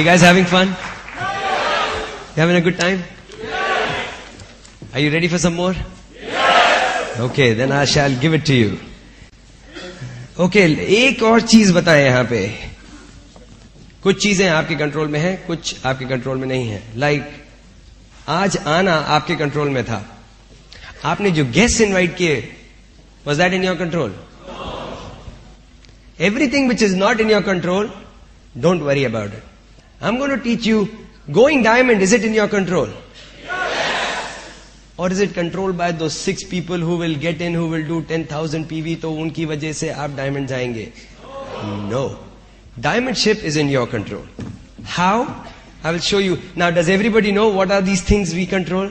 You guys having fun? You having a good time? Are you ready for some more? Okay, then I shall give it to you. Okay, एक और चीज बताएं यहाँ पे. कुछ चीजें आपके कंट्रोल में हैं, कुछ आपके कंट्रोल में नहीं है. लाइक आज आना आपके कंट्रोल में था. आपने जो गेस्ट इनवाइट किए, was that in your control? Everything which is not in your control, don't worry about it. I'm going to teach you, going diamond, is it in your control? Yes. Or is it controlled by those 6 people who will get in, who will do 10,000 PV, तो उनकी वजह से आप diamond जाएंगे? No. Diamond ship is in your control. How? I will show you. Now, does everybody know what are these things we control?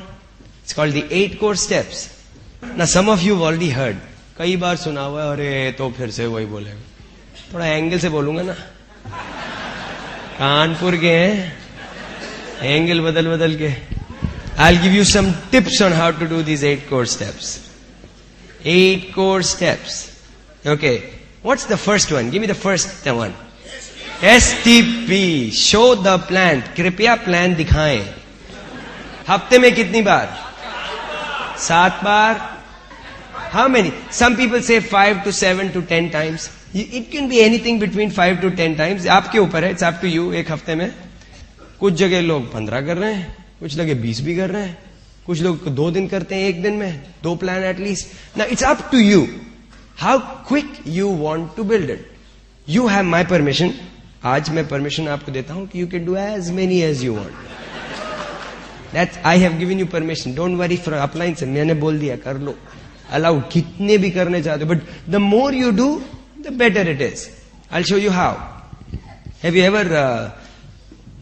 It's called the 8 core steps. Now, some of you have already heard. कई बार सुना हुआ है, अरे तो फिर से वही बोलेगा. थोड़ा एंगल से बोलूंगा ना. कानपुर के हैं, एंगल बदल बदल के. I'll give you some tips on how to do these 8 core steps. 8 core steps. Okay. What's the first one? Give me the first one. STP. Show the plan. कृपया प्लान दिखाएं. हफ्ते में कितनी बार? 7 बार. How many? Some people say 5 to 7 to 10 times. It can be anything between 5 to 10 times. आपके ऊपर है. It's up to you. एक हफ्ते में कुछ जगह लोग 15 कर रहे हैं, कुछ जगह 20 भी कर रहे हैं, कुछ लोग 2 दिन करते हैं, एक दिन में 2 plan at least. Now it's up to you how quick you want to build it. You have my permission. आज मैं परमिशन आपको देता हूं कि you can do as many as you want. That I have given you permission. Don't worry for upline से मैंने बोल दिया कर लो. Allow कितने भी करने चाहते हो. But the more you do, the better it is. I'll show you how. Have you ever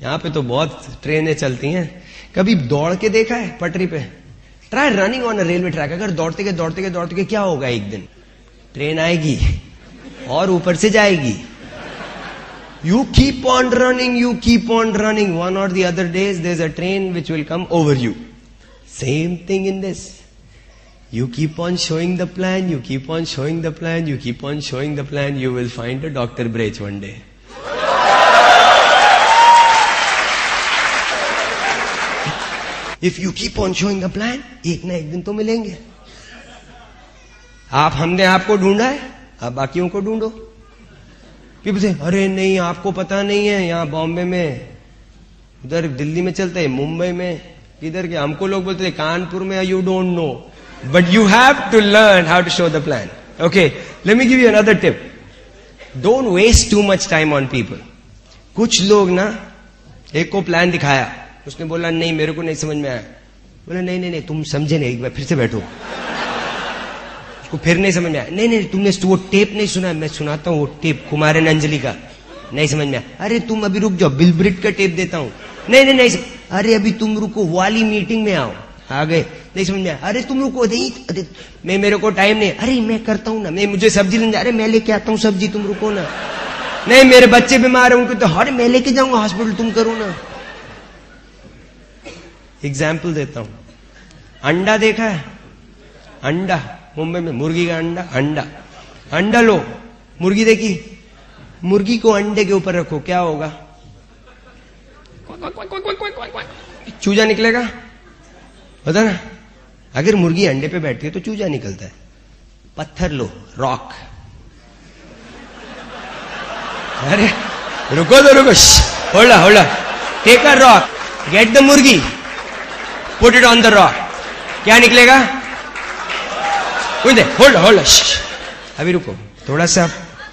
यहाँ पे तो बहुत ट्रेनें चलती हैं. कभी दौड़ के देखा है पटरी पे? Try running on a railway track. अगर दौड़ते के क्या होगा एक दिन? ट्रेन आएगी और ऊपर से जाएगी. You keep on running. One or the other days there's a train which will come over you. Same thing in this. You keep on showing the plan, you keep on showing the plan, you will find a Dr. Brech one day. If you keep on showing the plan, एक ना एक दिन तो मिलेंगे. हमने आपको ढूंढा है, आप बाकियों को ढूंढो. People say, अरे नहीं आपको पता नहीं है, यहाँ बॉम्बे में, उधर दिल्ली में चलते हैं, मुंबई में, इधर के. हमको लोग बोलते हैं कानपुर में, you don't know. But you have to learn how to show the plan. Okay, let me give you another tip. Don't waste too much time on people. कुछ लोग ना, एक को प्लान दिखाया, उसने बोला नहीं मेरे को नहीं समझ में आया. बोला नहीं तुम समझे नहीं, एक बार फिर से बैठो. उसको फिर नहीं समझ में आया. नहीं तुमने वो टेप नहीं सुना. मैं सुनाता हूँ वो टेप कुमार अंजलि का. नहीं समझ में आया. अरे तुम अभी रुक जाओ, बिल ब्रिट का टेप देता हूँ. नहीं. अरे अभी तुम रुको, वाली मीटिंग में आओ. आ गए, नहीं समझ में आया. अरे तुम रुको, नहीं मैं मेरे को टाइम नहीं. अरे मैं करता हूं ना, मैं मुझे सब्जी लेने जा. अरे मैं लेके आता हूं सब्जी, तुम रुको ना. नहीं मेरे बच्चे बीमार है उनको तो अरे मैं लेके जाऊंगा हॉस्पिटल, तुम करो ना. एग्जाम्पल देता हूं. अंडा देखा है? अंडा मुंबई में मुर्गी का अंडा लो. मुर्गी देखी? मुर्गी को अंडे के ऊपर रखो, क्या होगा? चूजा निकलेगा, पता ना. अगर मुर्गी अंडे पे बैठती है तो चूजा निकलता है. पत्थर लो, रॉक. अरे रुको. Hold take a rock, get the murgi, put it on the rock. क्या निकलेगा? होल्ड. अभी रुको, थोड़ा सा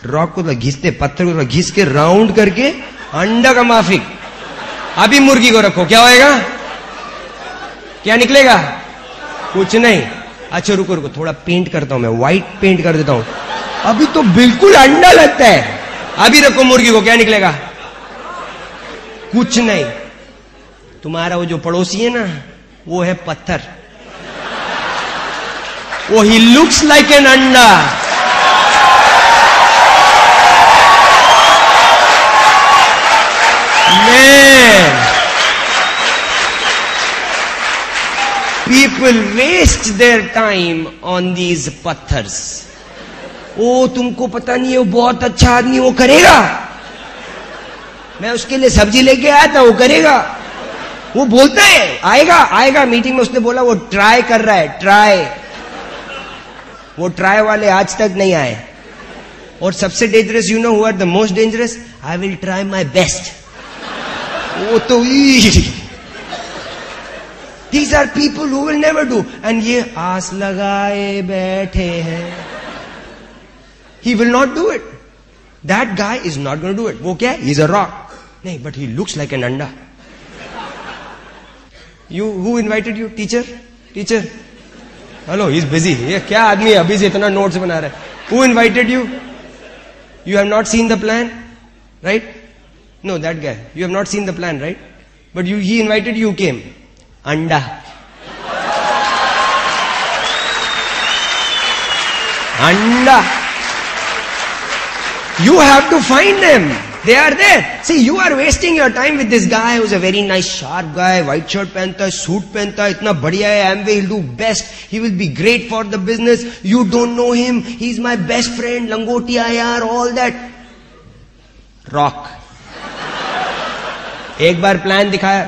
रॉक को घिसते, पत्थर को घिस के राउंड करके अंडा का माफिक. अभी मुर्गी को रखो, क्या होएगा? क्या निकलेगा? कुछ नहीं. अच्छा रुको, थोड़ा पेंट करता हूं मैं, व्हाइट पेंट कर देता हूं. अभी तो बिल्कुल अंडा लगता है. अभी रखो मुर्गी को, क्या निकलेगा? कुछ नहीं. तुम्हारा वो जो पड़ोसी है ना, वो है पत्थर. वो ही लुक्स लाइक एन अंडा. Man, people waste their time on these पत्थर्स. ओ तुमको पता नहीं है वो बहुत अच्छा आदमी, वो करेगा. मैं उसके लिए सब्जी लेके आया था, वो करेगा, वो बोलता है आएगा आएगा। मीटिंग में उसने बोला वो ट्राई कर रहा है, ट्राई। वो ट्राई वाले आज तक नहीं आए। और सबसे dangerous, you know who are the most dangerous? I will try my best. वो तो these are people who will never do. And ये आस लगाए बैठे हैं, he will not do it. That guy is not going to do it. वो क्या है? He is a rock. नहीं, but he looks like an anda. You, who invited you? Teacher? Hello, he's busy. ये क्या आदमी है अभी से इतना नोट्स बना रहा है? Who invited you? You have not seen the plan, right? No, that guy. You have not seen the plan, right? But he invited you, came. Anda. Anda. You have to find them. They are there. See, you are wasting your time with this guy who's a very nice, sharp guy, white shirt पहनता है, suit पहनता है, इतना बढ़िया है, Amway, he'll do best, he will be great for the business. You don't know him, he's my best friend, लंगोटिया यार, all that. Rock. एक बार plan दिखाया,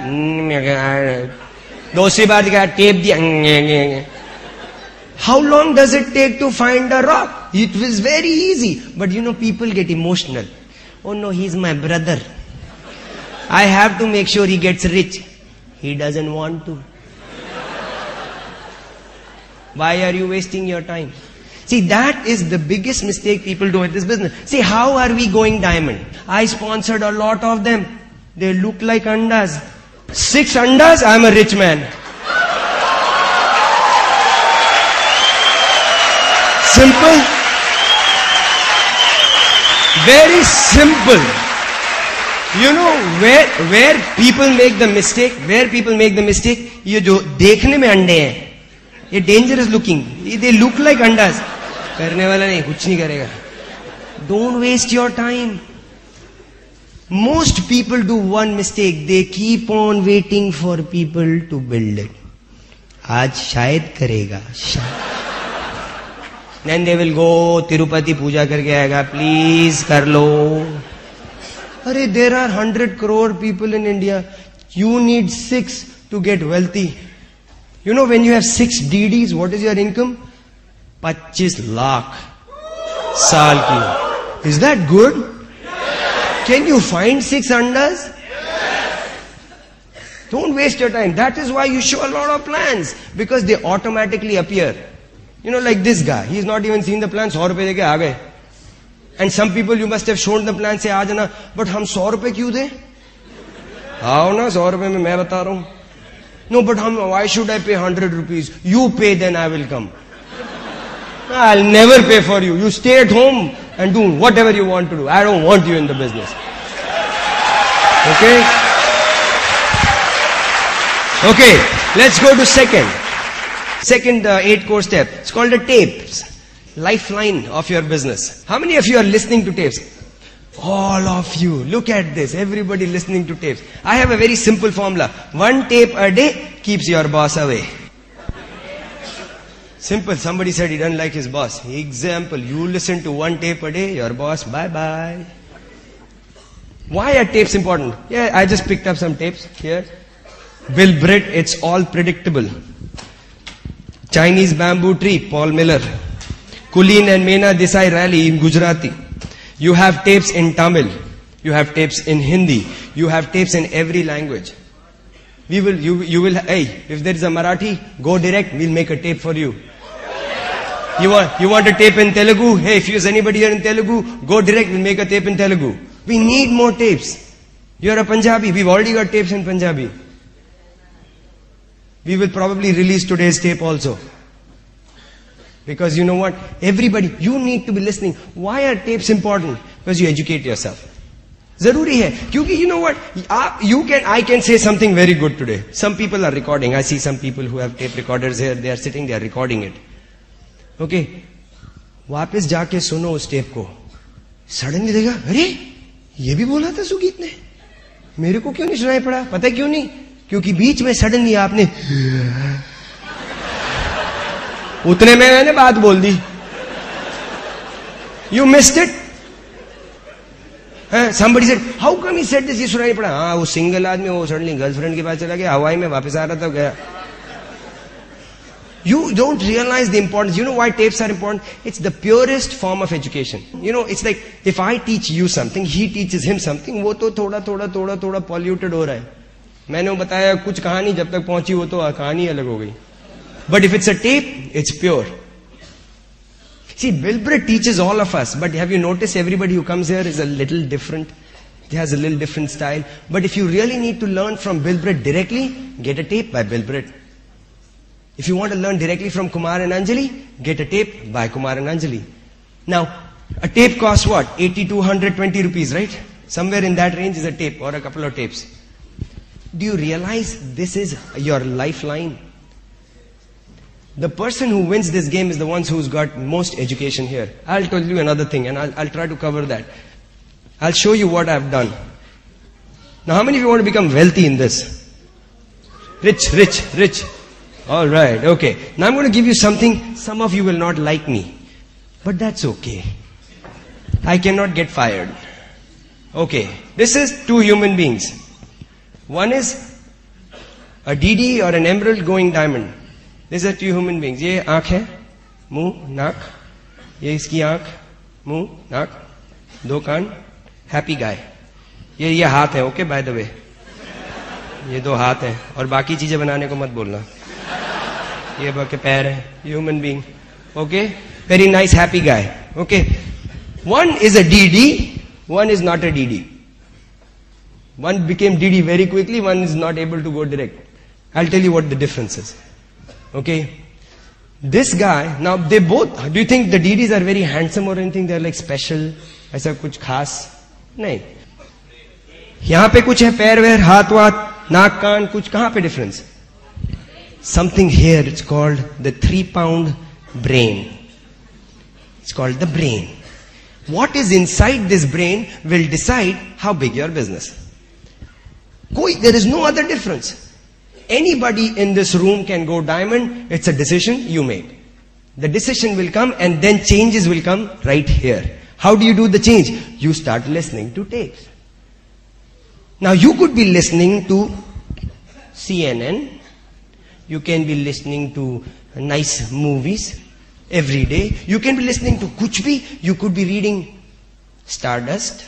दूसरी बार दिखाया, टेप दिया. How long does it take to find a rock? It was very easy. But you know, people get emotional. Oh no, he's my brother. I have to make sure he gets rich. He doesn't want to. Why are you wasting your time? See, that is the biggest mistake people do in this business. See, how are we going diamond? I sponsored a lot of them. They look like andas. 6 andas, I'm a rich man. Simple. Very simple. You know where people make the mistake? Where people make the mistake? ये जो देखने में अंडे हैं, ये dangerous looking. They look like अंडास. करने वाला नहीं, कुछ नहीं करेगा. Don't waste your time. Most people do one mistake. They keep on waiting for people to build it. आज शायद करेगा. Then they will go Tirupati पूजा करके आएगा, प्लीज कर लो. अरे there are 100 crore people in India. You need 6 to get wealthy. You know when you have 6 DDs, what is your income? 25 lakh साल की. Is that good? Can you find 6 andas? Don't waste your time. That is why you show a lot of plans, because they automatically appear. You know, like this guy, he's not even seen the plan, 100 रुपए देके आ गए. And some people you must have shown the plan, say आ जाना, but हम 100 रुपए क्यों दे? आओ ना, 100 रुपए में मैं बता रहा हूँ. No, but why should I pay 100 rupees? You pay, then I will come. I'll never pay for you. You stay at home and do whatever you want to do. I don't want you in the business. Okay? Okay, let's go to second 8-core step. It's called the tapes. Lifeline of your business. How many of you are listening to tapes? All of you. Look at this. Everybody listening to tapes. I have a very simple formula. 1 tape a day keeps your boss away. Simple. Somebody said he doesn't like his boss. Example. You listen to 1 tape a day, your boss, bye-bye. Why are tapes important? Yeah, I just picked up some tapes here. Bill Britt, It's All Predictable. Chinese Bamboo Tree, Paul Miller. Kulin and Meena Desai Rally in Gujarati. You have tapes in Tamil. You have tapes in Hindi. You have tapes in every language. You will, hey, if there is a Marathi, go direct, we'll make a tape for you. You want a tape in Telugu? Hey, if there's anybody here in Telugu, go direct, we'll make a tape in Telugu. We need more tapes. You're a Punjabi, we've already got tapes in Punjabi. We will probably release today's tape also. Because you know what? Everybody, you need to be listening. Why are tapes important? Because you educate yourself. Zaruri hai. Kyunki you know what? I can say something very good today. Some people are recording. I see some people who have tape recorders here. They are sitting, they are recording it. Okay. वापस जाके सुनो उस tape को. Suddenly देखा, अरे ये भी बोला था सुगीत ने. मेरे को क्यों नहीं सुनाई पड़ा? पता है क्यों नहीं? क्योंकि बीच में सडनली आपने उतने में मैंने बात बोल दी. You missed it. somebody said, how come he said this? ये सुनाई पड़ा. हाँ, वो सिंगल आदमी, वो सडनली गर्लफ्रेंड के पास चला गया, हवाई में वापस आ रहा था, गया. You don't realize the importance. You know why tapes are important? It's the purest form of education. You know, it's like if I teach you something, he teaches him something. वो तो थोड़ा polluted हो रहा है. मैंने वो बताया कुछ कहानी जब तक पहुंची वो तो कहानी अलग हो गई. But if it's a tape, it's pure. See, Bill Britt teaches all of us, but have you noticed everybody who comes here is a little different? He has a little different style. But if you really need to learn from Bill Britt directly, get a tape by Bill Britt. If you want to learn directly from Kumar and Anjali, get a tape by Kumar and Anjali. Now, a tape costs what? 80 to 120 rupees, right? Somewhere in that range is a tape or a couple of tapes. Do you realize this is your lifeline? The person who wins this game is the ones who's got most education here. I'll tell you another thing and I'll try to cover that. I'll show you what I've done. Now, how many of you want to become wealthy in this? Rich. All right, okay. Now I'm going to give you something. Some of you will not like me. But that's okay. I cannot get fired. Okay. This is two human beings. One is a DD or an emerald going diamond. These are two human beings. ये आँख है, मुंह, नाक. ये इसकी आँख, मुंह, नाक, दो कान. Happy guy. ये हाथ है, okay, by the way. ये दो हाथ हैं और बाकी चीजें बनाने को मत बोलना. ये बाकी पैर है. Human being. Okay? Very nice, happy guy. Okay? One is a DD, one is not a DD. One became DD very quickly, one is not able to go direct. I'll tell you what the difference is. Okay? This guy, now they both, do you think the DDs are very handsome or anything? They're like special? ऐसा कुछ खास? नहीं. यहाँ पे कुछ है, पैर वैर, हाथ वाथ, नाक कान, कुछ कहाँ पे difference? Something here, it's called the 3-pound brain. It's called the brain. What is inside this brain will decide how big your business. There is no other difference. Anybody in this room can go diamond. It's a decision you make. The decision will come and then changes will come right here. How do you do the change? You start listening to tapes. Now you could be listening to CNN. You can be listening to nice movies every day. You can be listening to kuch bhi. You could be reading Stardust,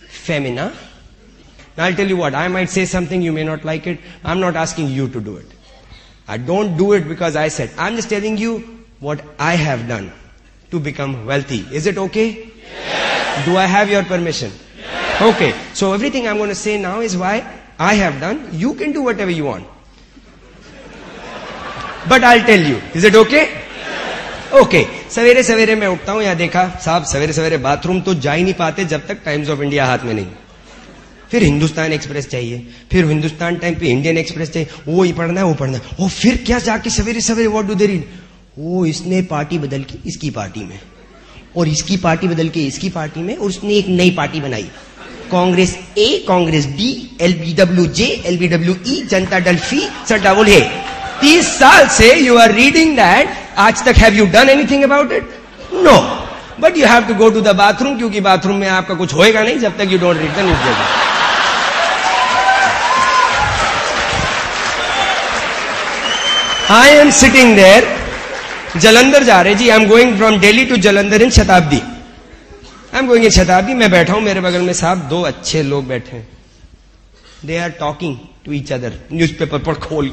Femina. Now I'll tell you what, I might say something, you may not like it. I'm not asking you to do it. I don't do it because I said. I'm just telling you what I have done to become wealthy. Is it okay? Yes. Do I have your permission? Yes. Okay. So everything I'm going to say now is why I have done. You can do whatever you want. But I'll tell you. Is it okay? Okay. सवेरे सवेरे मैं उठता हूं, यहां देखा साहब सवेरे सवेरे बाथरूम तो जा ही नहीं पाते जब तक टाइम्स ऑफ इंडिया हाथ में नहीं. फिर हिंदुस्तान एक्सप्रेस चाहिए, फिर हिंदुस्तान टाइम पे इंडियन एक्सप्रेस चाहिए. वो ही पढ़ना है, वो पढ़ना है. और फिर क्या जाके सवेरे सवेरे व्हाट डू दे रीड? वो इसने पार्टी बदल के इसकी पार्टी में, और इसकी पार्टी बदल के इसकी पार्टी में, और उसने एक नई पार्टी बनाई. कांग्रेस ए, Congress D, LBWJ, LBWE, Janata Dal फी, सट्टा बोल है. 30 साल से यू आर रीडिंग दैट. आज तक have you done anything about it? No. But you have to go to the bathroom, क्योंकि बाथरूम में आपका कुछ होएगा नहीं जब तक you don't read the newspaper. I am sitting there. Jalandhar जा रहे जी. I am going from Delhi to Jalandhar in Shatabdi. I am going in Shatabdi. मैं बैठा हूं, मेरे बगल में साहब दो अच्छे लोग बैठे हैं. They are talking to each other. Newspaper पर खोल.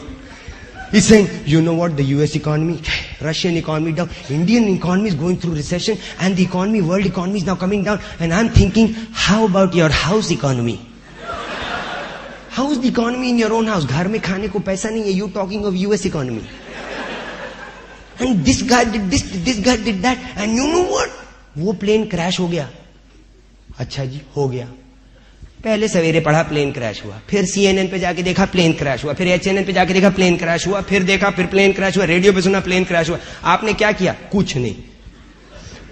He's saying, you know what, the US economy, Russian economy down, Indian economy is going through recession, and the economy, world economy is now coming down. And I'm thinking, how about your house economy? How's the economy in your own house? घर में खाने को पैसा नहीं है. You talking of US economy. And this guy did this guy did that. And you know what? वो plane crash हो गया. अच्छा जी, हो गया. पहले सवेरे पढ़ा प्लेन क्रैश हुआ, फिर CNN पे जाके देखा प्लेन क्रैश हुआ, फिर HNN पे जाके देखा प्लेन क्रैश हुआ, फिर देखा फिर प्लेन क्रैश हुआ, रेडियो पे सुना प्लेन क्रैश हुआ. आपने क्या किया? कुछ नहीं.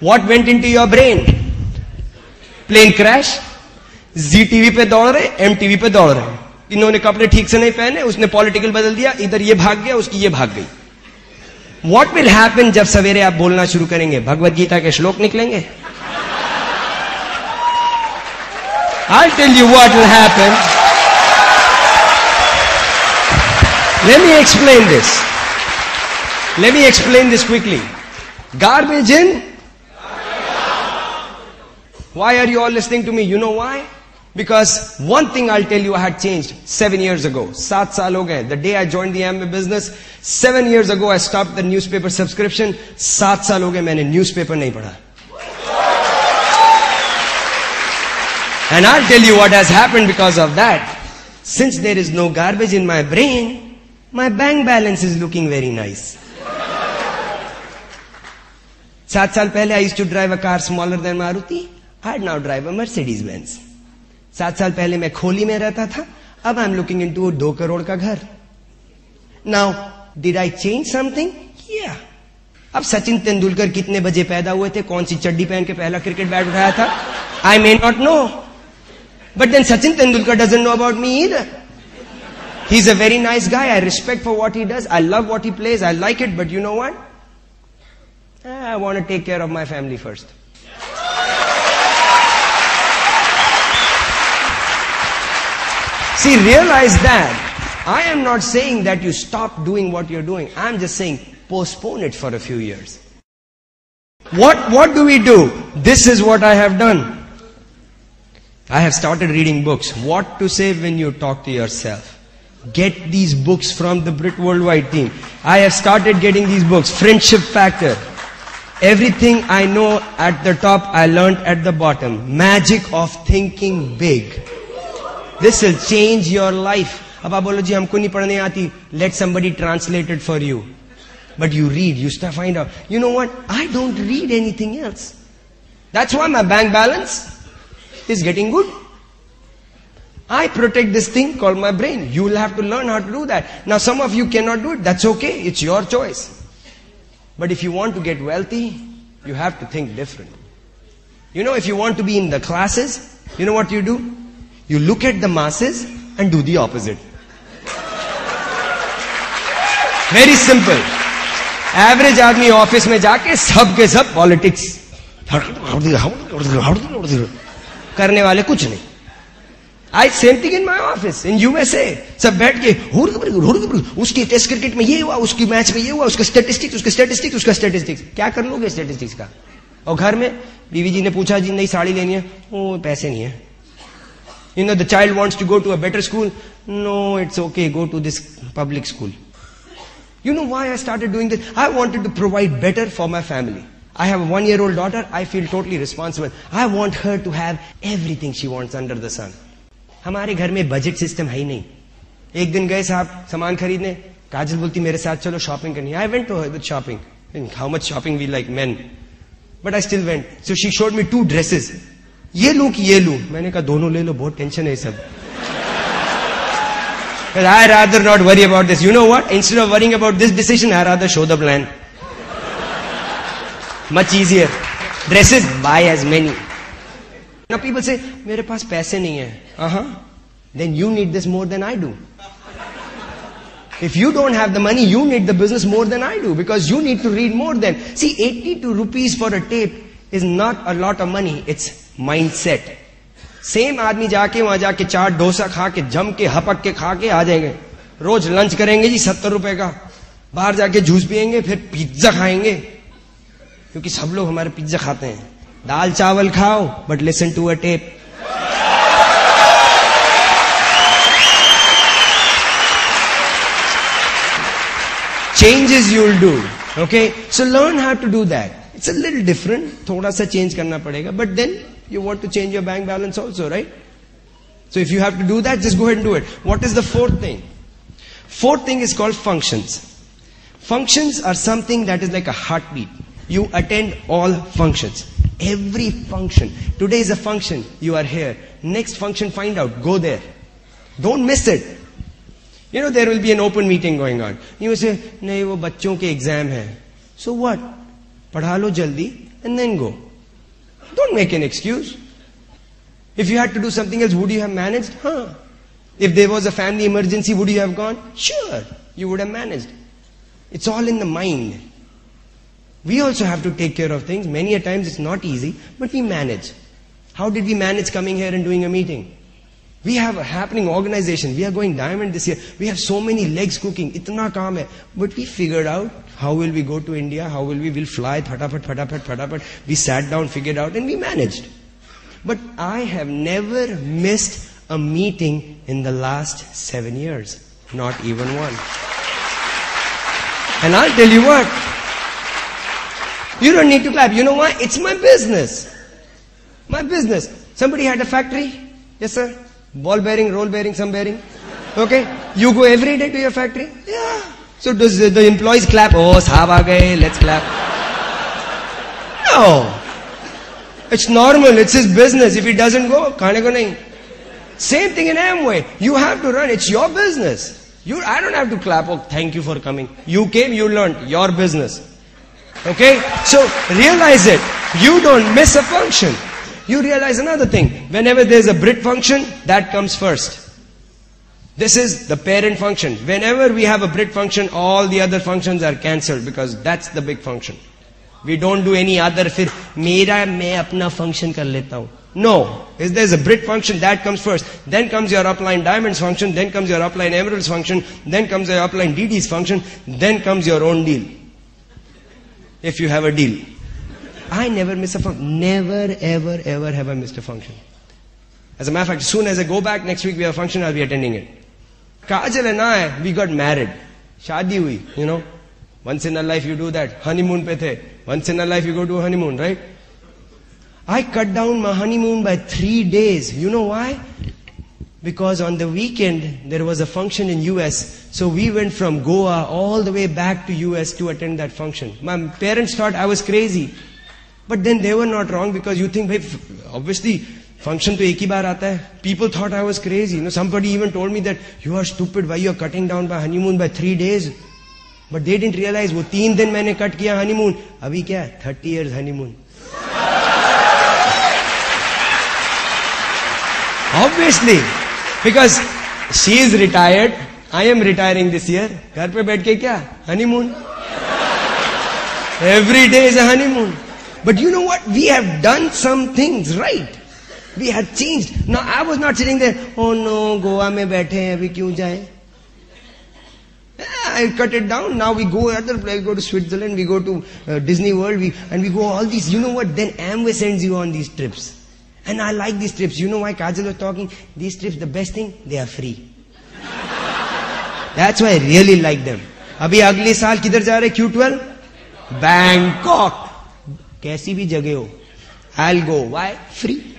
What went into your brain? Plane crash. ZTV पे दौड़ रहे, MTV पे दौड़ रहे. इन्होंने कपड़े ठीक से नहीं पहने, उसने पॉलिटिकल बदल दिया, इधर ये भाग गया, उसकी ये भाग गई. What will happen जब सवेरे आप बोलना शुरू करेंगे? भगवत गीता के श्लोक निकलेंगे. I'll tell you what will happen. Let me explain this. Let me explain this quickly. Garbage in. Why are you all listening to me? You know why? Because one thing I'll tell you I had changed 7 years ago. 7 saal ho gaye. The day I joined the Amway business, 7 years ago I stopped the newspaper subscription. 7 saal ho gaye maine newspaper nahi padha. And I'll tell you what has happened because of that. Since there is no garbage in my brain, my bank balance is looking very nice. 7 saal pehle I used to drive a car smaller than Maruti. I now drive a Mercedes Benz. 7 साल पहले मैं खोली में रहता था. अब I'm looking into 2 crore का घर. Now, did I change something? Yeah. अब सचिन तेंदुलकर कितने बजे पैदा हुए थे, कौन सी चड्डी पहन के पहला क्रिकेट बैट उठाया था, I may not know. But then Sachin Tendulkar doesn't know about me either. He's a very nice guy. I respect for what he does. I love what he plays. I like it. But you know what? I want to take care of my family first. See, realize that I am not saying that you stop doing what you're doing. I'm just saying postpone it for a few years. What do we do? This is what I have done. I have started reading books. What to say when you talk to yourself. Get these books from the Brit Worldwide team. I have started getting these books. Friendship Factor. Everything I know at the top, I learned at the bottom. Magic of thinking big. This will change your life. अब आप बोलो जी हमको नहीं पढ़ने आती. Let somebody translate it for you. But you read, you start find out. You know what? I don't read anything else. That's why my bank balance is getting good. I protect this thing called my brain. You will have to learn how to do that. Now some of you cannot do it. That's okay. It's your choice. But if you want to get wealthy, you have to think different. You know, if you want to be in the classes, you know what you do? You look at the masses and do the opposite. Very simple. Average आदमी office में जाके सब के सब politics करने वाले कुछ नहीं. I same thing in my office in USA. सब बैठ के उसकी टेस्ट क्रिकेट में ये हुआ, उसकी मैच में ये हुआ, उसका स्टैटिस्टिक्स. क्या कर लोगे स्टैटिस्टिक्स का? और घर में बीवी जी ने पूछा जी नई साड़ी लेनी है, ओ पैसे नहीं है. You know, the child wants to go to a better school. No, it's okay. Go to this public school. You know why I started doing this? I wanted to provide better for my family. I have a 1-year-old daughter. I feel totally responsible. I want her to have everything she wants under the sun. हमारे घर में budget system है ही नहीं. एक दिन गए साहब सामान खरीदने, काजल बोलती मेरे साथ चलो शॉपिंग करनी. I went to her with shopping. How much shopping we like men. But I still went. So she showed me 2 dresses. ये लूं कि ये लूं. मैंने कहा दोनों ले लो, बहुत टेंशन है सब. But I rather not worry about this. You know what? Instead of worrying about this decision, I rather show the plan. Much easier. Dresses, buy as many. Now people say, मेरे पास पैसे नहीं है. Then you need this more than I do. If you don't have the money, you need the business more than I do. Because you need to read more than. See, 82 rupees for a tape is not a lot of money. It's mindset. Same आदमी जाके वहां जाके 4 डोसा खा के जम के हपक के खा के आ जाएंगे. रोज लंच करेंगे जी 70 रुपए का. बाहर जाके जूस पियेंगे, फिर पिज्जा खाएंगे. क्योंकि सब लोग हमारे पिज्जा खाते हैं. दाल चावल खाओ, but listen to a tape. Changes you'll do. Okay? So learn how to do that. It's a little different. थोड़ा सा change करना पड़ेगा. But then you want to change your bank balance also, right? So if you have to do that, just go ahead and do it. What is the 4th thing? 4th thing is called functions. Functions are something that is like a heartbeat. You attend all functions. Every function. Today is a function. You are here. Next function, find out. Go there. Don't miss it. You know, there will be an open meeting going on. You will say, nahi, wo bachchon ke exam hai. So what? Padha lo jaldi and then go. Don't make an excuse. If you had to do something else, would you have managed? If there was a family emergency, would you have gone? Sure, you would have managed. It's all in the mind. We also have to take care of things. Many a times it's not easy, but we manage. How did we manage coming here and doing a meeting? We have a happening organization. We are going diamond this year. We have so many legs cooking. Itna kaam hai. But we figured out how will we go to India? How will we? We'll fly. Phatapat. We sat down, figured out, and we managed. But I have never missed a meeting in the last 7 years. Not even one. And I'll tell you what. You don't need to clap. You know why? It's my business. My business. Somebody had a factory. Yes, sir. Ball bearing, roll bearing, some bearing. Okay? You go every day to your factory? Yeah. So does the employees clap? Oh, sahab aa gaye, let's clap. No. It's normal. It's his business. If he doesn't go, khane ko nahi. Same thing in Amway. You have to run. It's your business. I don't have to clap. Oh, thank you for coming. You came, you learned. Your business. Okay? So realize it. You don't miss a function. You realize another thing. Whenever there's a Brit function, that comes first. This is the parent function. Whenever we have a Brit function, all the other functions are cancelled because that's the big function. We don't do any other. Fir mera main apna function kar leta hu. No. If there's a Brit function, that comes first. Then comes your upline diamonds function. Then comes your upline emeralds function. Then comes your upline DDs function. Then comes your own deal. If you have a deal. I never miss a function. Never, ever have I missed a function. As a matter of fact, as soon as I go back next week, we have a function, I'll be attending it. Kajal and I, we got married. Shadi hui, you know. Once in a life you do that. Honeymoon pe the. Once in a life you go to a honeymoon, right? I cut down my honeymoon by 3 days. You know why? Because on the weekend, there was a function in US. So we went from Goa all the way back to US to attend that function. My parents thought I was crazy. But then they were not wrong because you think, obviously, function to ek hi baar aata hai. People thought I was crazy. You know, somebody even told me that, you are stupid, why you are cutting down my honeymoon by 3 days? But they didn't realize, wo 3 din maine cut kiya honeymoon. Abhi kya? 30 years honeymoon. Obviously. Because she is retired. I am retiring this year. Ghar pe baith ke kya? Honeymoon. Every day is a honeymoon. But you know what? We have done some things right. We have changed. Now I was not sitting there, oh no, Goa mein baithe hain, abhi kyun jaye? I cut it down. Now we go other place, we go to Switzerland, we go to Disney World, and we go all these. You know what? Then Amway sends you on these trips. And I like these trips. You know why Kajal was talking? These trips, the best thing, they are free. That's why I really like them. Abhi agle saal kidhar ja rahe Q12? Bangkok. Kaisi bhi jagah ho. I'll go. Why? Free.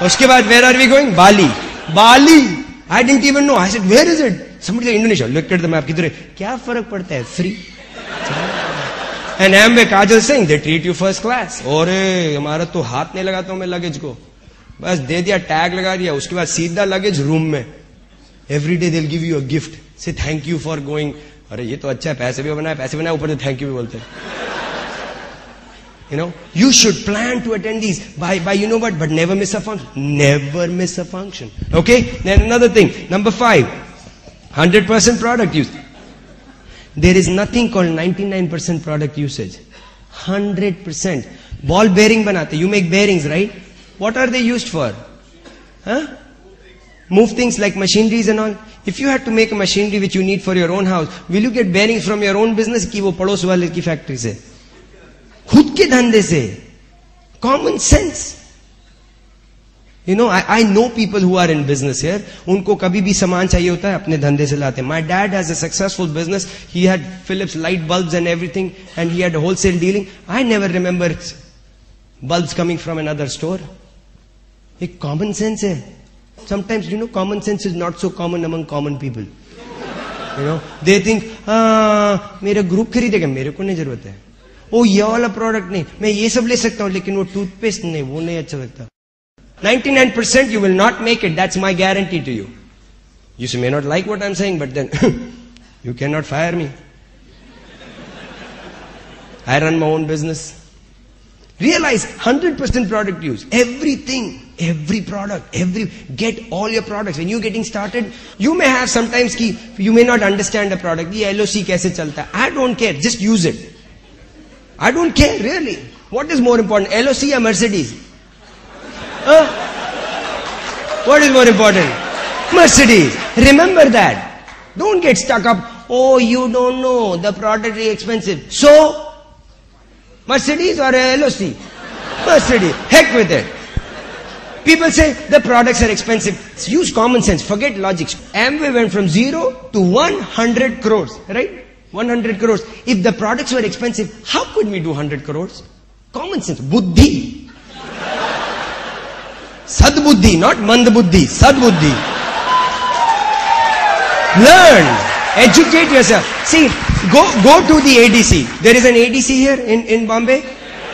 Uske baad, where are we going? Bali. Bali. I didn't even know. I said, where is it? Somebody said, Indonesia. Look at the map. Kidhar hai? Kya farak padta hai? Free. And Amway Kajal saying, they treat you first class. Aur hamara to haath nahi lagata hu main luggage ko. Bas de diya, tag laga diya. Uske baad seedha luggage room mein. Every day they'll give you a gift. Say thank you for going. Arre ye to acha hai, paise bhi banaye, upar se thank you bhi bolte. You know, you should plan to attend these by you know what, but never miss a function. Never miss a function. Okay? Then another thing. Number 5. 100% product use. There is nothing called 99% product usage. 100%. Ball bearing banate. You make bearings, right? What are they used for? Huh? Move things like machineries and all. If you had to make a machinery which you need for your own house, will you get bearings from your own business ki wo pados wale ki factory se? Khud ke dhande se. Common sense. You know, I know people who are in business here. Unko kabhi bhi saman chahiye hota hai, apne dhande se laate. My dad has a successful business. He had Philips light bulbs and everything, and he had wholesale dealing. I never remember bulbs coming from another store. Ek common sense hai. Sometimes, you know, common sense is not so common among common people. You know, they think, mera group kharidega, mere ko nahi zarurat hai. Oh, ye wala product nahi. Main ye sab le sakta hu, lekin wo toothpaste nahi, wo nahi acha lagta. 99% you will not make it. That's my guarantee to you. You may not like what I'm saying, but then you cannot fire me. I run my own business. Realize 100% product use. Everything, every product, get all your products. When you're getting started, you may have sometimes you may not understand a product. Ye LOC kaise chalta hai. I don't care. Just use it. I don't care, really. What is more important, LOC or Mercedes? Huh? What is more important? Mercedes. Remember that. Don't get stuck up. Oh, you don't know. The product is expensive. So, Mercedes or LOC? Mercedes. Heck with it. People say the products are expensive. Use common sense. Forget logic. Amway went from 0 to 100 crores. Right? 100 crores. If the products were expensive, how could we do 100 crores? Common sense. Buddhi. Sadbuddhi, not Mandbuddhi. Sadbuddhi. Learn. Educate yourself. See, go to the ADC. There is an ADC here in Bombay.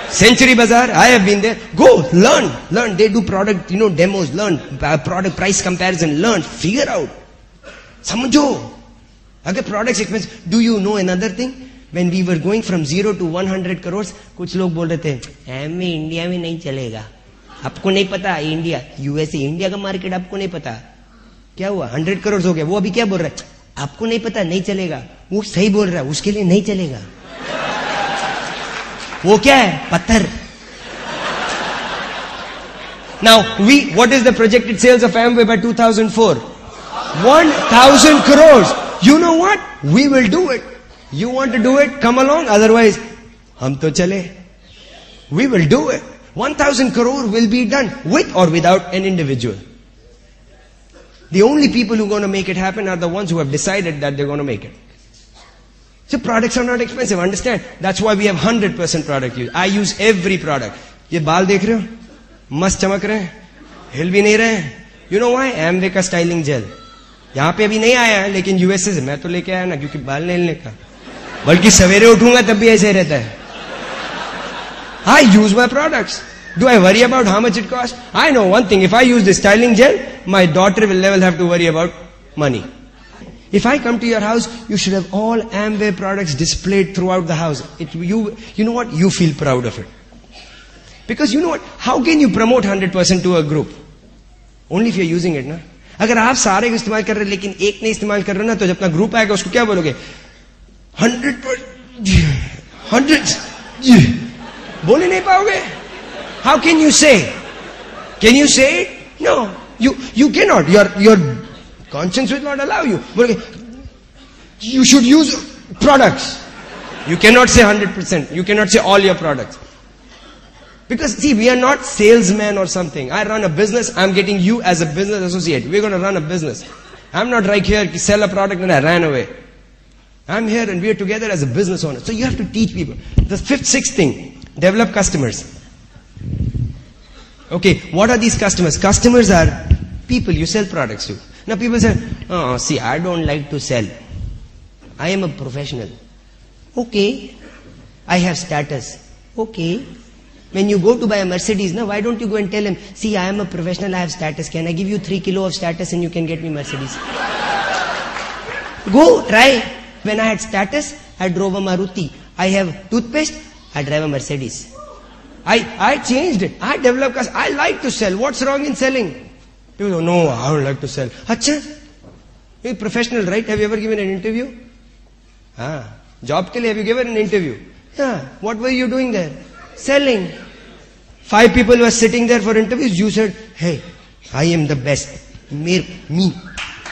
Century Bazaar. I have been there. Go, learn. They do product, demos. Learn. Product price comparison. Learn. Figure out. Samjho. Agar products expensive. Do you know another thing? When we were going from 0 to 100 crores, कुछ लोग बोल रहे थे, M India में नहीं चलेगा. आपको नहीं पता इंडिया, यूएसए, इंडिया का मार्केट आपको नहीं पता. क्या हुआ? 100 करोड़ हो गया. वो अभी क्या बोल रहा है? आपको नहीं पता, नहीं चलेगा. वो सही बोल रहा है, उसके लिए नहीं चलेगा. वो क्या है? पत्थर. Now, what is the projected sales of Amway by 2004? 1,000 crores. You know what? We will do it. You want to do it? Come along. Otherwise, hum to chale. We will do it. 1,000 crore will be done with or without an individual. The only people who are going to make it happen are the ones who have decided that they're going to make it. So products are not expensive. Understand? That's why we have 100% product use. I use every product. ये बाल देख रहे हो? मस्त चमक रहे हैं. हिल भी नहीं रहे हैं. You know why? Amway का styling gel. यहाँ पे अभी नहीं आया है, लेकिन यूएसए से मैं तो लेके आया ना, क्योंकि बाल नहीं हिलने का. बल्कि सवेरे उठूंगा तब भी ऐसे रहता है. I use my products. Do I worry about how much it costs? I know one thing. If I use this styling gel, my daughter will never have to worry about money. If I come to your house, you should have all Amway products displayed throughout the house. You know what? You feel proud of it. Because you know what? How can you promote 100% to a group? Only if you're using it, na? अगर आप सारे को इस्तेमाल कर रहे हैं लेकिन एक नहीं इस्तेमाल कर रहे हो ना, तो जब अपना ग्रुप आएगा उसको क्या बोलोगे? 100 बोले नहीं पाओगे. How can you say? Can you say it? No, you cannot. Your conscience will not allow you. You should use products. You cannot say 100%. You cannot say all your products. Because see, we are not salesmen or something. I run a business. I'm getting you as a business associate. We're going to run a business. I'm not right here to sell a product and I ran away. I'm here and we're together as a business owner. So you have to teach people. The sixth thing, develop customers. Okay, what are these customers? Customers are people you sell products to. Now people say, oh, see, I don't like to sell. I am a professional. Okay. I have status. Okay. When you go to buy a Mercedes, now why don't you go and tell him, see, I am a professional, I have status. Can I give you 3 kilo of status and you can get me Mercedes? Go, try. When I had status, I drove a Maruti. I have toothpaste, I drive a Mercedes. I changed it. I developed, I like to sell. What's wrong in selling? People go, no, I don't like to sell. Achha, you're a professional, right? Have you ever given an interview? Job ke liye, have you given an interview? Yeah. What were you doing there? Selling. 5 people were sitting there for interviews. You said, hey, I am the best. Me.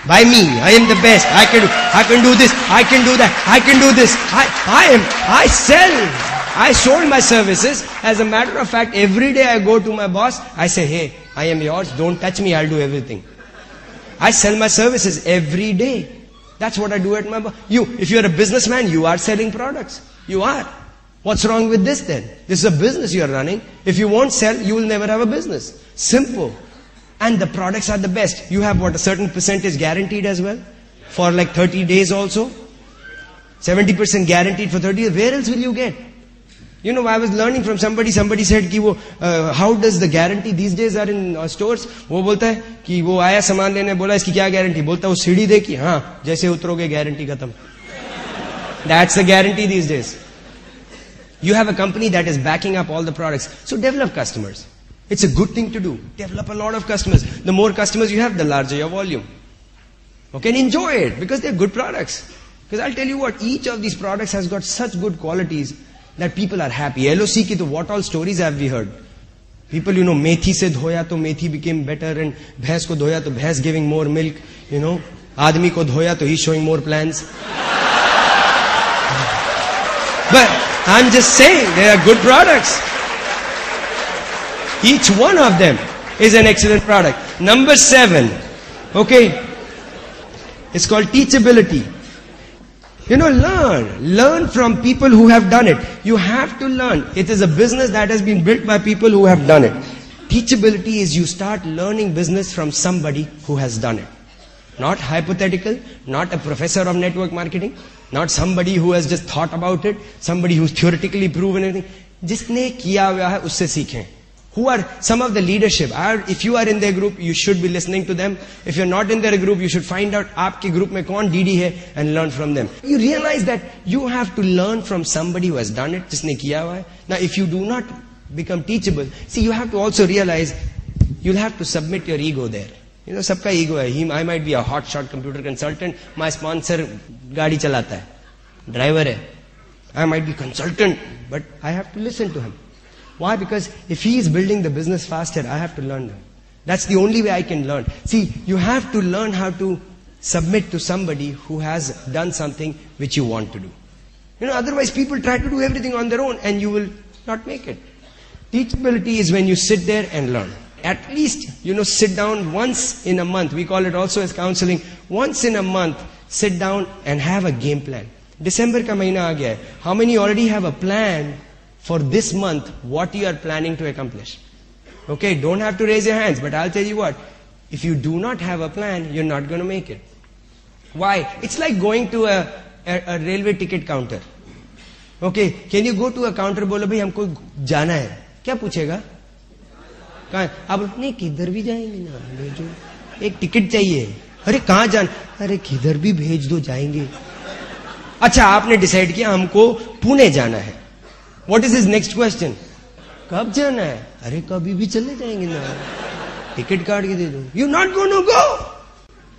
By me. I am the best. I can do this. I can do that. I can do this. I sell. I sold my services. As a matter of fact, every day I go to my boss. I say, hey, I am yours. Don't touch me. I'll do everything. I sell my services every day. That's what I do at my boss. If you're a businessman, you are selling products. You are. What's wrong with this then? This is a business you are running. If you won't sell, you will never have a business. Simple. And the products are the best. You have what, a certain percentage guaranteed as well? For like 30 days also? 70% guaranteed for 30 days. Where else will you get? You know, I was learning from somebody said ki how does the guarantee these days are in stores? वो बोलता है कि वो आया सामान लेने, बोला इसकी क्या guarantee? बोलता है वो सीढ़ी देखी, हाँ, जैसे उतरोगे guarantee खत्म. That's the guarantee these days. You have a company that is backing up all the products. So develop customers. It's a good thing to do. Develop a lot of customers. The more customers you have, the larger your volume. Okay, and enjoy it because they're good products. Because I'll tell you what, each of these products has got such good qualities. that people are happy. LOC ki to what all stories have we heard? People, methi se dhoya to methi became better, and bhains ko dhoya to bhains giving more milk, Aadmi ko dhoya to he's showing more plans. But I'm just saying, they are good products. Each one of them is an excellent product. Number 7, okay, it's called teachability. Learn from people who have done it. You have to learn. It is a business that has been built by people who have done it. Teachability is you start learning business from somebody who has done it. Not hypothetical, not a professor of network marketing, not somebody who has just thought about it, somebody who's theoretically proven anything. जिसने किया हुआ है उससे सीखें. Who are some of the leadership? If you are in their group, you should be listening to them. If you're not in their group, you should find out आपके group में कौन DD है and learn from them. You realize that you have to learn from somebody who has done it, जिसने किया हुआ है. Now, if you do not become teachable, see, you have to also realize you'll have to submit your ego there. सबका ego है. I might be a hotshot computer consultant. My sponsor गाड़ी चलाता है, driver है. I might be consultant, but I have to listen to him. Why? Because if he is building the business faster, I have to learn them. That's the only way I can learn. See, you have to learn how to submit to somebody who has done something which you want to do. Otherwise people try to do everything on their own and you will not make it. Teachability is when you sit there and learn. At least, sit down once in a month. We call it also as counseling. Once in a month, sit down and have a game plan. December ka mahina aa gaya hai. How many already have a plan for this month, what you are planning to accomplish? Okay, don't have to raise your hands, but I'll tell you what. If you do not have a plan, you're not going to make it. Why? It's like going to a railway ticket counter. Okay, can you go to a counter, बोलो भाई हमको जाना है, क्या पूछेगा? कहाँ? आप नहीं किधर भी जाएंगे ना, भेजो, एक टिकट चाहिए. अरे कहाँ जाना? अरे किधर भी भेज दो, जाएंगे. अच्छा, आपने डिसाइड किया हमको पुणे जाना है. What is his next question? कब जाना है? अरे कभी भी चले जाएंगे ना, टिकट काट के दे दो. You're not going to go.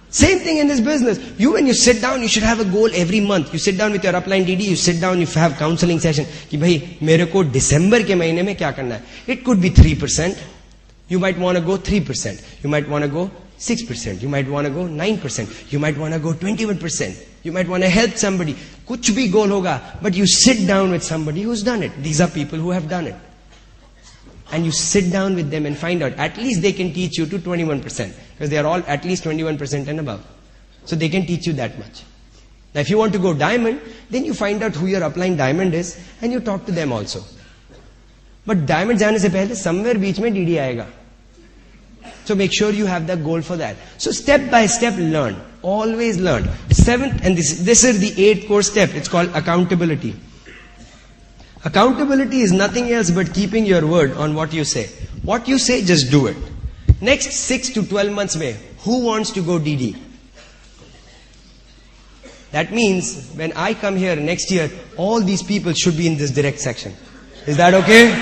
Same thing in this business. When you sit down, you should have a goal every month. You sit down with your upline DD, you sit down, you have counseling session. कि भाई मेरे को दिसंबर के महीने में क्या करना है? It could be 3%. You might want to go 3%. You might want to go 6%. You might want to go 9%. You might want to go 21%. You might want to help somebody. कुछ भी goal होगा, but you sit down with somebody who's done it. These are people who have done it. And you sit down with them and find out. At least they can teach you to 21%. Because they are all at least 21% and above. So they can teach you that much. Now if you want to go diamond, then you find out who your upline diamond is and you talk to them also. But diamond जाने से पहले somewhere बीच में DD आएगा. So make sure you have the goal for that. So step by step learn. Always learn. 7th, and this is the 8th core step. It's called accountability. Accountability is nothing else but keeping your word on what you say. What you say, just do it. Next 6 to 12 months mein, who wants to go DD? That means when I come here next year, all these people should be in this direct section. Is that okay?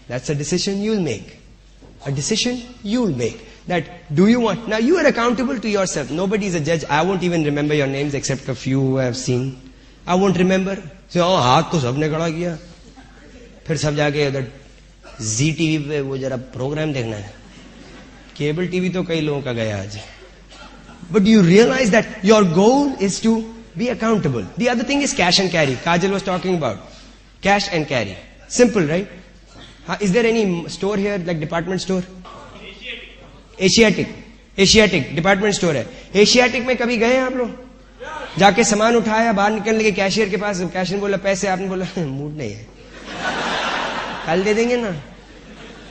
That's a decision you'll make. A decision you'll make. That do you want? Now you are accountable to yourself. Nobody is a judge. I won't even remember your names except a few who I have seen. I won't remember. So, हाथ तो सबने खड़ा किया. फिर सब जाके उधर जी TV पे वो जरा प्रोग्राम देखना है. केबल टीवी तो कई लोगों का गया आज. But you realize that your goal is to be accountable. The other thing is cash and carry. Kajal was talking about cash and carry. Simple, right? Is there any store here like department store? Asiatic department store है. Asiatic में कभी गए हैं आप लोग? जाके सामान उठाया, बाहर निकलने के कैशियर के पास, कैशियर बोला पैसे, आपने बोला मूड नहीं है, कल दे देंगे ना,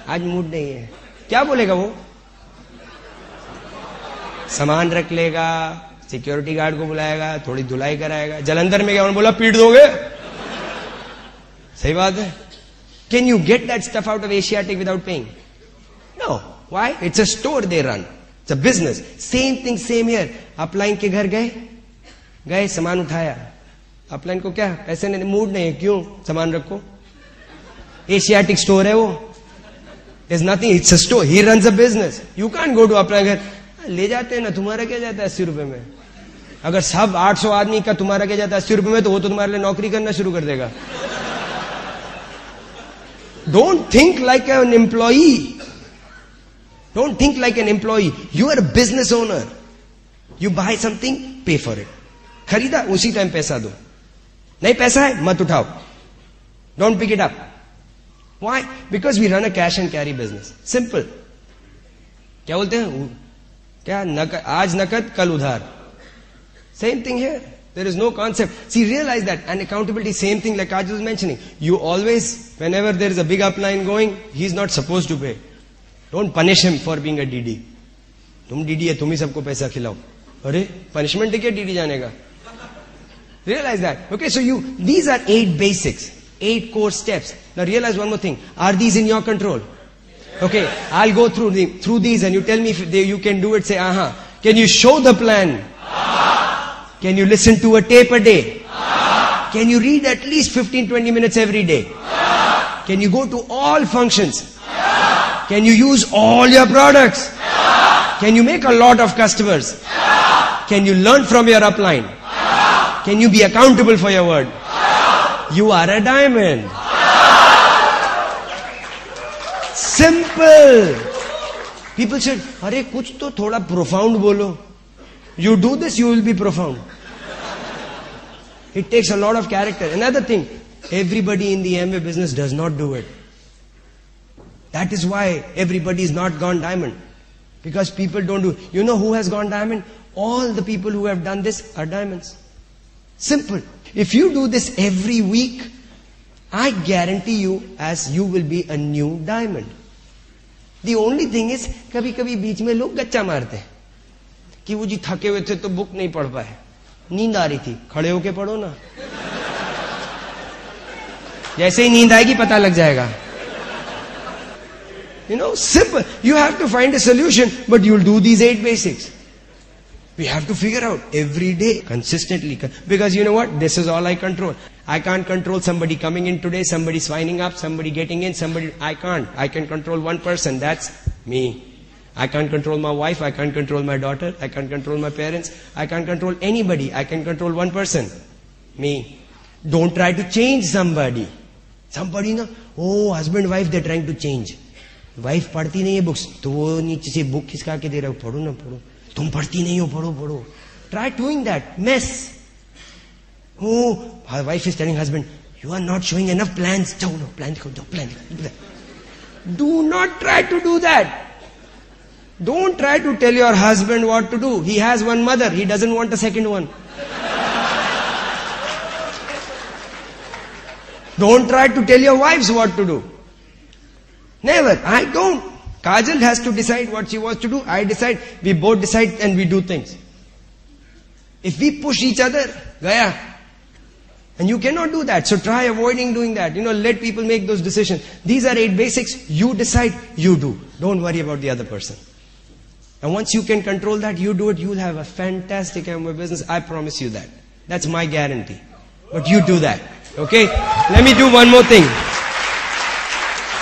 आज मूड नहीं है. क्या बोलेगा वो? सामान रख लेगा, सिक्योरिटी गार्ड को बुलाएगा, थोड़ी धुलाई कराएगा. जलंधर में गया, उन्होंने बोला पीट दोगे. सही बात है. Can you get that stuff out of Asiatic without paying? No. Why? It's a store they run. It's a business. Same thing, same here. Upline के घर गए सामान उठाया. अपलाइन को क्या पैसे नहीं, मूड नहीं है, क्यों? सामान रखो. एशियाटिक स्टोर है वो. There's nothing. It's a store. He runs a business. You can't go to upline घर. ले जाते हैं ना, तुम्हारा क्या जाता है 80 रुपए में. अगर सब 800 आदमी का तुम्हारा क्या जाता है 80 रुपए में, तो वो तो तुम्हारे लिए नौकरी करना शुरू कर देगा. Don't think like an employee. Don't think like an employee. You are a business owner. You buy something, pay for it. खरीदा, उसी टाइम पैसा दो. नहीं पैसा है, मत उठाओ. Don't pick it up. Why? Because we run a cash and carry business. Simple. क्या बोलते हैं? क्या आज नकद कल उधार. Same thing here. There is no concept. See, realize that. And accountability, same thing like Kajal was mentioning. You always, whenever there is a big upline going, he's not supposed to pay. Don't punish him for being a DD. तुम DD है, तुम ही सबको पैसा खिलाओ. अरे, punishment है क्या DD जाने का? Realize that. Okay, so these are 8 basics. 8 core steps. Now realize one more thing. Are these in your control? Okay, I'll go through these and you tell me if you can do it. Say, aha. Can you show the plan? Can you listen to a tape a day? Can you read at least 15-20 minutes every day? Can you go to all functions? Can you use all your products? Can you make a lot of customers? Can you learn from your upline? Can you be accountable for your word? You are a diamond. Simple. People said, अरे कुछ तो थोड़ा profound बोलो. You do this, you will be profound. It takes a lot of character. Another thing, everybody in the Amway business does not do it. That is why everybody is not gone diamond. Because people don't do it. You know who has gone diamond? All the people who have done this are diamonds. Simple. If you do this every week, I guarantee you, as you will be a new diamond. The only thing is, कभी-कभी बीच में लोग गच्चा मारते हैं कि वो जी थके हुए थे तो बुक नहीं पढ़ पाए, नींद आ रही थी, खड़े होके पढ़ो ना, जैसे ही नींद आएगी पता लग जाएगा. You know, simple. You have to find a solution, but you'll do these 8 basics. We have to figure out every day, consistently. Because you know what? This is all I control. I can't control somebody coming in today, somebody signing up, somebody getting in, I can't. I can control one person, that's me. I can't control my wife, I can't control my daughter, I can't control my parents, I can't control anybody, I can control one person, me. Don't try to change somebody. Somebody, no, oh, husband, wife, they're trying to change. Wife पढ़ती नहीं है books, तो वो नीचे से book खिसका के दे रहा हो, पढ़ो ना पढ़ो. तुम पढ़ती नहीं हो, पढ़ो पढ़ो. Try doing that. Mess. Oh, her wife is telling husband, you are not showing enough plans. No, plan. Do not try to do that. Don't try to tell your husband what to do. He has one mother. He doesn't want a second one. Don't try to tell your wives what to do. Never. I don't. Kajal has to decide what she wants to do. I decide. We both decide and we do things. If we push each other, gaya. And you cannot do that. So try avoiding doing that. Let people make those decisions. These are 8 basics. You decide, you do. Don't worry about the other person. And once you can control that, you do it, you'll have a fantastic Amway business. I promise you that. That's my guarantee. But you do that. Okay? Let me do one more thing.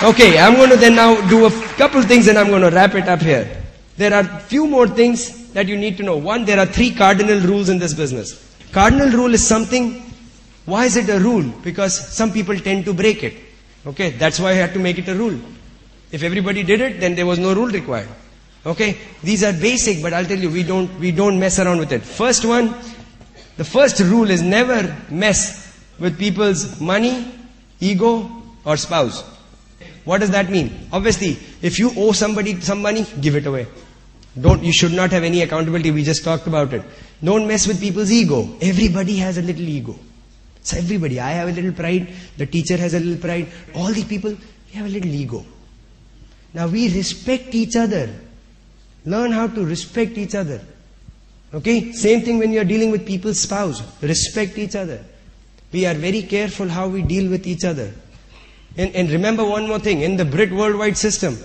Okay, I'm going to then now do a couple things and I'm going to wrap it up here. There are few more things that you need to know. One, there are 3 cardinal rules in this business. Cardinal rule is something, why is it a rule? Because some people tend to break it. Okay, that's why I had to make it a rule. If everybody did it, then there was no rule required. Okay, these are basic, but I'll tell you, we don't mess around with it. First one, the first rule is never mess with people's money, ego, or spouse. What does that mean? Obviously, if you owe somebody some money, give it away. You should not have any accountability. We just talked about it. Don't mess with people's ego. Everybody has a little ego. So everybody, I have a little pride. The teacher has a little pride. All the people, we have a little ego. Now we respect each other. Learn how to respect each other. Okay? Same thing when you are dealing with people's spouse. Respect each other. We are very careful how we deal with each other. And remember one more thing. In the Brit worldwide system,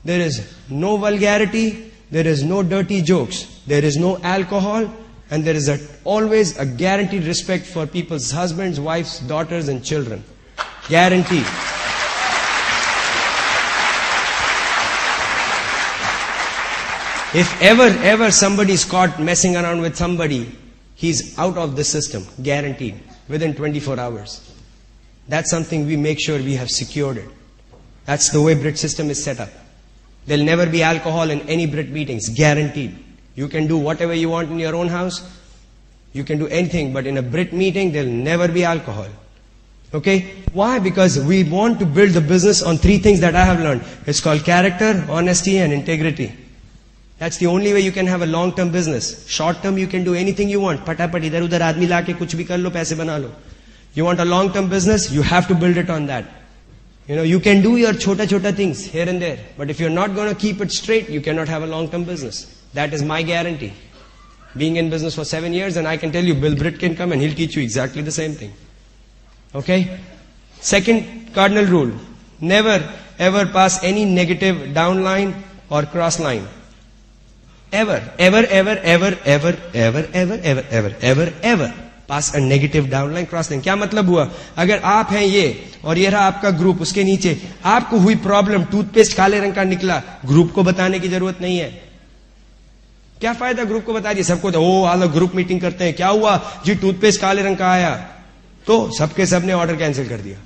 there is no vulgarity, there is no dirty jokes, there is no alcohol, and there is always a guaranteed respect for people's husbands, wives, daughters, and children. Guaranteed. If ever somebody is caught messing around with somebody, he's out of the system, guaranteed, within 24 hours. That's something we make sure we have secured it. That's the way Brit system is set up. There'll never be alcohol in any Brit meetings, guaranteed. You can do whatever you want in your own house. You can do anything, but in a Brit meeting, there'll never be alcohol. Okay? Why? Because we want to build the business on 3 things that I have learned. It's called character, honesty, and integrity. That's the only way you can have a long-term business. Short-term, you can do anything you want. Patapat, idhar udhar aadmi la ke kuch bhi kar lo, paise bana lo. You want a long-term business, you have to build it on that. You can do your chota things here and there. But if you're not going to keep it straight, you cannot have a long-term business. That is my guarantee. Being in business for 7 years, and I can tell you, Bill Britt can come and he'll teach you exactly the same thing. Okay? Second cardinal rule. Never ever pass any negative downline or cross line. Ever pass a negative downline, cross line. क्या मतलब हुआ? अगर आप हैं ये और ये रहा आपका ग्रुप, उसके नीचे आपको हुई प्रॉब्लम, टूथपेस्ट काले रंग का निकला, ग्रुप को बताने की जरूरत नहीं है. क्या फायदा ग्रुप को बता दिए? सबको ओ आलो ग्रुप मीटिंग करते हैं, क्या हुआ जी, टूथपेस्ट काले रंग का आया, तो सबके सबने ऑर्डर कैंसिल कर दिया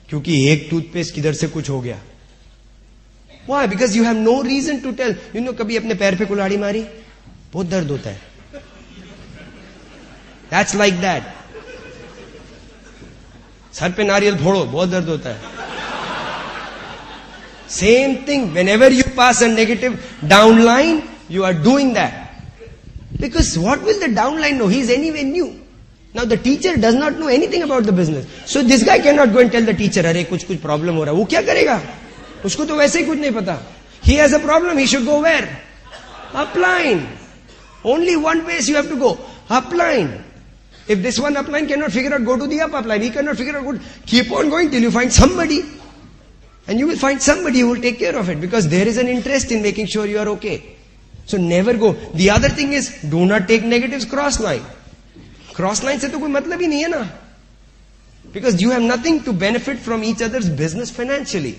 क्योंकि एक टूथपेस्ट किधर से कुछ हो गया. Why? Because you have no reason to tell. कभी अपने पैर पे कुल्हाड़ी मारी, बहुत दर्द होता है. That's like that. सर पे नारियल फोड़ो, बहुत दर्द होता है. Same thing. Whenever you pass a negative downline, you are doing that. Because what will the downline know? He is anyway new. Now the teacher does not know anything about the business. So this guy cannot go and tell the teacher, अरे कुछ problem हो रहा है. वो क्या करेगा? उसको तो वैसे ही कुछ नहीं पता. He has a problem. He should go where? Upline. Only one place you have to go. Upline. If this one upline cannot figure out, go to the upline. He cannot figure out, keep on going till you find somebody. And you will find somebody who will take care of it. Because there is an interest in making sure you are okay. So never go. The other thing is, do not take negatives cross line. Cross line से तो कोई मतलब ही नहीं है ना. Because you have nothing to benefit from each other's business financially.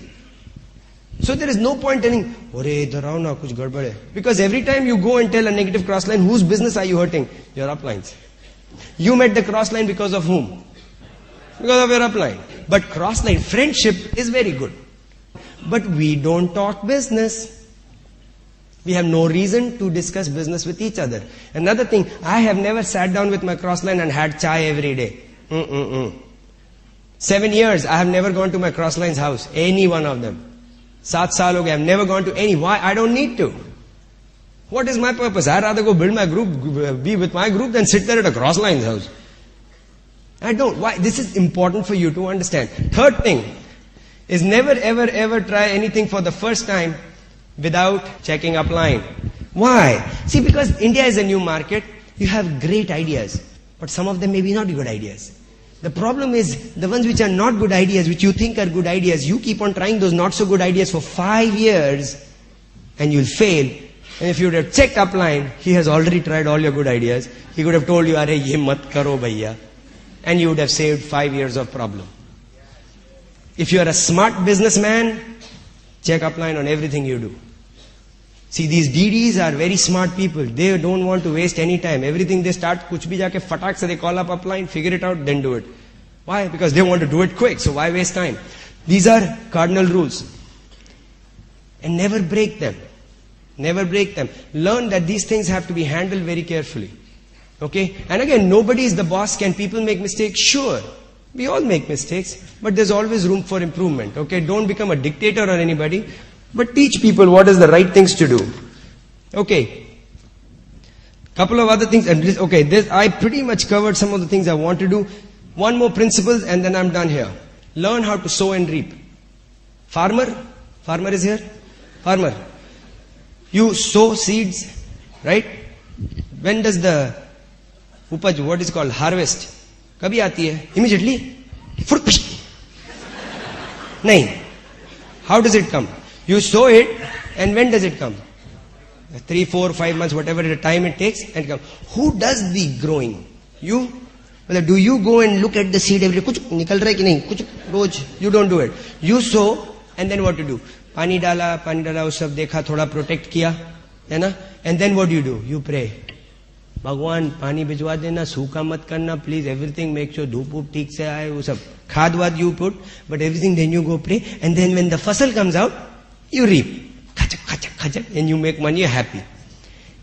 So there is no point telling, "Ore idhar aao na, kuch gadbad hai." Because every time you go and tell a negative cross line, whose business are you hurting? Your uplines. You met the cross line because of whom? Because of your upline. But cross line friendship is very good. But we don't talk business. We have no reason to discuss business with each other. Another thing, I have never sat down with my cross line and had chai every day. 7 years, I have never gone to my cross line's house. Any one of them. 7 saal ho gaya, I have never gone to any. Why? I don't need to. What is my purpose? I'd rather go build my group, be with my group than sit there at a cross line's house. I don't. Why? This is important for you to understand. Third thing is never ever try anything for the first time without checking upline. Why? See, because India is a new market, you have great ideas, but some of them may be not good ideas. The problem is, the ones which are not good ideas, which you think are good ideas, you keep on trying those not so good ideas for 5 years, and you'll fail. And if you would have checked upline, he has already tried all your good ideas. He could have told you, "Arey, ye mat karo bhaiya," and you would have saved 5 years of problem. If you are a smart businessman, check upline on everything you do. See, these DDs are very smart people. They don't want to waste any time. Everything they start, kuch bhi jaake fatak se they call up upline, figure it out, then do it. Why? Because they want to do it quick. So why waste time? These are cardinal rules. And never break them. Never break them. Learn that these things have to be handled very carefully. Okay? And again, nobody is the boss. Can people make mistakes? Sure. We all make mistakes. But there's always room for improvement. Okay? Don't become a dictator on anybody. But teach people what is the right things to do. Okay. Couple of other things. Okay, I pretty much covered some of the things I want to do. One more principle and then I'm done here. Learn how to sow and reap. Farmer is here? Farmer. You sow seeds, right? When does the upaj, what is called harvest? Kabhi aati hai? Immediately? Nahin. How does it come? You sow it, and when does it come? 3, 4, 5 months, whatever the time it takes, and it comes. Who does the growing? You? Do you go and look at the seed every day? Kuch nikal raha hai ki nahi? Kuch roj? You don't do it. You sow, and then what to do? Pani dala, us sab dekha, thoda protect kiya, hai na? And then what do? You pray. भगवान पानी भिजवा देना, सूखा मत करना please, everything make sure धूप वूप ठीक से आए, वो सब खाद वाद you put, but everything then you go pray, and then when the fasal comes out you reap, खचक खचक खचक, and you make money, you happy.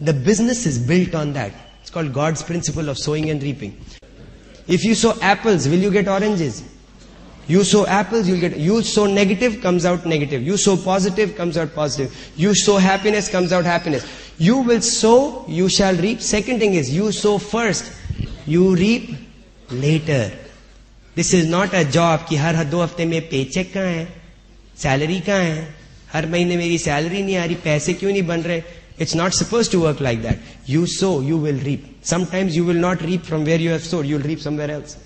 The business is built on that. It's called God's principle of sowing and reaping. If you sow apples, will you get oranges? You sow apples, you'll get, you sow negative, comes out negative. You sow positive, comes out positive. You sow happiness, comes out happiness. You will sow, you shall reap. Second thing is, you sow first, you reap later. This is not a job कि हर 2 हफ्ते में paycheck कहाँ है, salary कहाँ है, हर महीने मेरी salary नहीं आ रही, पैसे क्यों नहीं बन रहे. It's not supposed to work like that. You sow, you will reap. Sometimes you will not reap from where you have sowed, you'll reap somewhere else.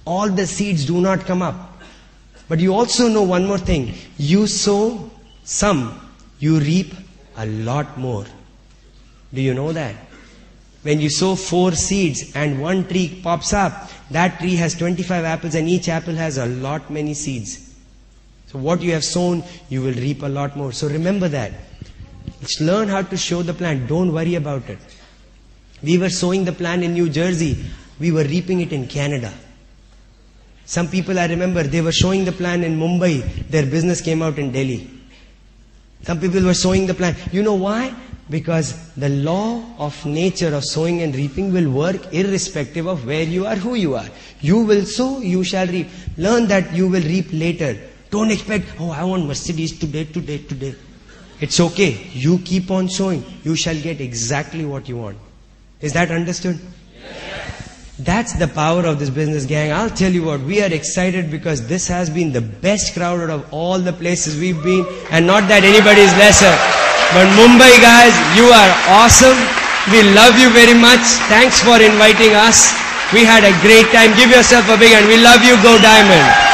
All the seeds do not come up. But you also know one more thing. You sow some, you reap a lot more. Do you know that? When you sow 4 seeds and 1 tree pops up, that tree has 25 apples and each apple has a lot many seeds. So what you have sown, you will reap a lot more. So remember that. Let's learn how to show the plant. Don't worry about it. We were sowing the plant in New Jersey. We were reaping it in Canada. Some people, I remember, they were showing the plant in Mumbai. Their business came out in Delhi. Some people were sowing the plant. You know why? Because the law of nature of sowing and reaping will work irrespective of where you are, who you are. You will sow, you shall reap. Learn that you will reap later. Don't expect, oh, I want Mercedes today. It's okay. You keep on sowing. You shall get exactly what you want. Is that understood? Yes. That's the power of this business, gang. I'll tell you what, we are excited because this has been the best crowd out of all the places we've been. And not that anybody is lesser. But Mumbai guys, you are awesome. We love you very much. Thanks for inviting us. We had a great time. Give yourself a big hand. We love you. Go Diamond.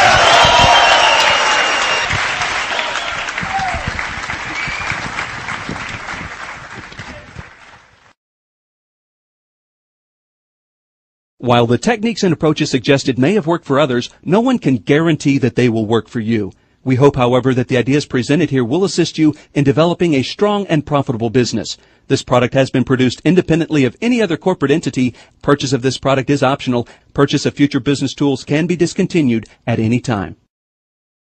While the techniques and approaches suggested may have worked for others, no one can guarantee that they will work for you. We hope, however, that the ideas presented here will assist you in developing a strong and profitable business. This product has been produced independently of any other corporate entity. Purchase of this product is optional. Purchase of future business tools can be discontinued at any time.